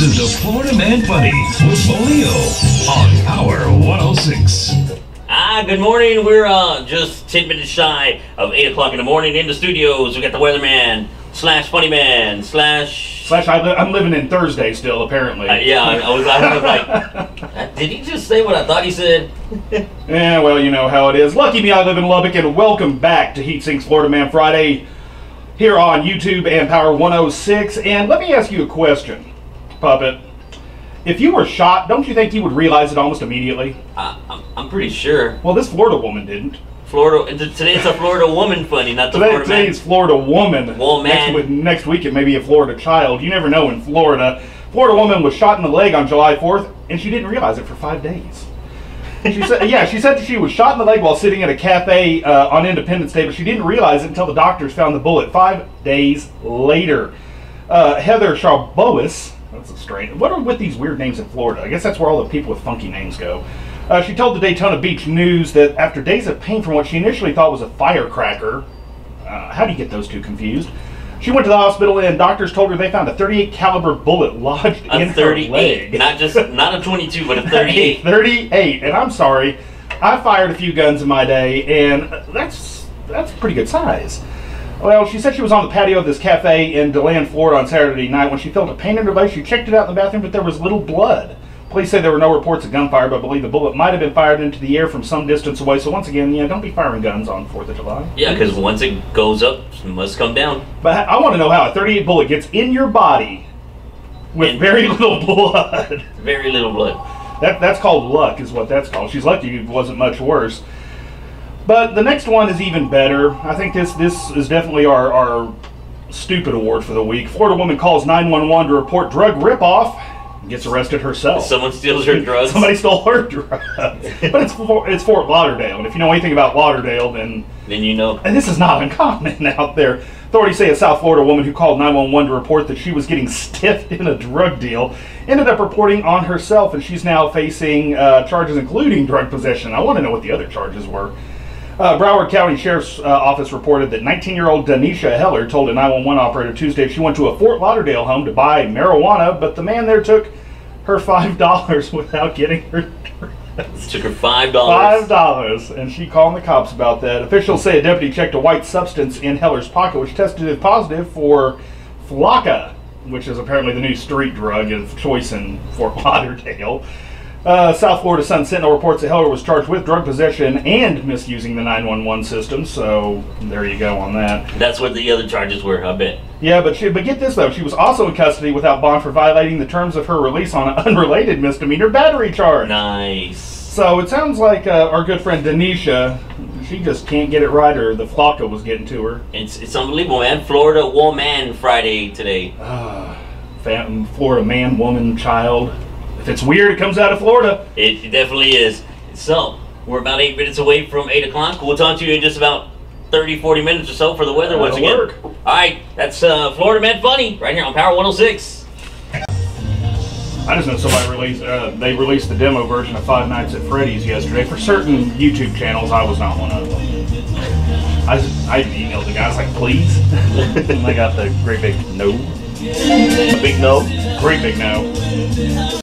is the Florida Man Funny with Polio on Power 106. Good morning. We're just 10 minutes shy of 8 o'clock in the morning in the studios. We got the weatherman slash funny man slash I'm living in Thursday still, apparently. Yeah, I was like, did he just say what I thought he said? Yeah, well, you know how it is. Lucky me, I live in Lubbock, and welcome back to Heat Sinks Florida Man Friday here on YouTube and Power 106. And let me ask you a question, Puppet. If you were shot, don't you think you would realize it almost immediately? I'm pretty sure. Well, this Florida woman didn't. Today it's a Florida woman funny, not the Florida man. Today's Florida woman. Next week it may be a Florida child. You never know in Florida. Florida woman was shot in the leg on July 4th, and she didn't realize it for 5 days. She said, she said that she was shot in the leg while sitting at a cafe on Independence Day, but she didn't realize it until the doctors found the bullet 5 days later. Heather Charbois, that's a strange. What are with these weird names in Florida? I guess that's where all the people with funky names go. She told the Daytona Beach News that after days of pain from what she initially thought was a firecracker, how do you get those two confused? She went to the hospital and doctors told her they found a .38 caliber bullet lodged in her leg. Not a 22, but a 38. 38, and I'm sorry, I fired a few guns in my day, and that's pretty good size. Well, she said she was on the patio of this cafe in DeLand, Florida on Saturday night when she felt a pain in her leg. She checked it out in the bathroom, but there was little blood. Police say there were no reports of gunfire, but believe the bullet might have been fired into the air from some distance away. So once again, don't be firing guns on 4th of July. Yeah, because once it goes up, it must come down. But I want to know how a .38 bullet gets in your body with very little blood. Very little blood. That's called luck, is what that's called. She's lucky it wasn't much worse. But the next one is even better. I think this is definitely our stupid award for the week. Florida woman calls 911 to report drug ripoff. Gets arrested herself. Someone steals her drugs. Somebody stole her drugs. But it's Fort Lauderdale, and if you know anything about Lauderdale, then you know. And this is not uncommon out there. Authorities say a South Florida woman who called 911 to report that she was getting stiffed in a drug deal ended up reporting on herself, and she's now facing charges including drug possession. I want to know what the other charges were. Broward County Sheriff's Office reported that 19-year-old Danisha Heller told a 911 operator Tuesday she went to a Fort Lauderdale home to buy marijuana, but the man there took her $5 without getting her drugs. Took her $5. $5, and she called the cops about that. Officials say a deputy checked a white substance in Heller's pocket, which tested positive for Flakka, which is apparently the new street drug of choice in Fort Lauderdale. South Florida Sun Sentinel reports that Heller was charged with drug possession and misusing the 911 system, so there you go on that. That's what the other charges were, I bet. Yeah, but get this though, she was also in custody without bond for violating the terms of her release on an unrelated misdemeanor battery charge. Nice. So it sounds like our good friend Danisha, she just can't get it right, or the Flakka was getting to her. It's unbelievable, man. Florida Woman Friday today. Florida man, woman, child. If it's weird, it comes out of Florida. It definitely is. So, we're about 8 minutes away from 8 o'clock. We'll talk to you in just about 30, 40 minutes or so for the weather once again. Work. All right, that's Florida Man Funny right here on Power 106. I just know somebody they released the demo version of Five Nights at Freddy's yesterday. For certain YouTube channels, I was not one of them. I emailed the guys like, please? And they got the great big no. A big no? Great big no.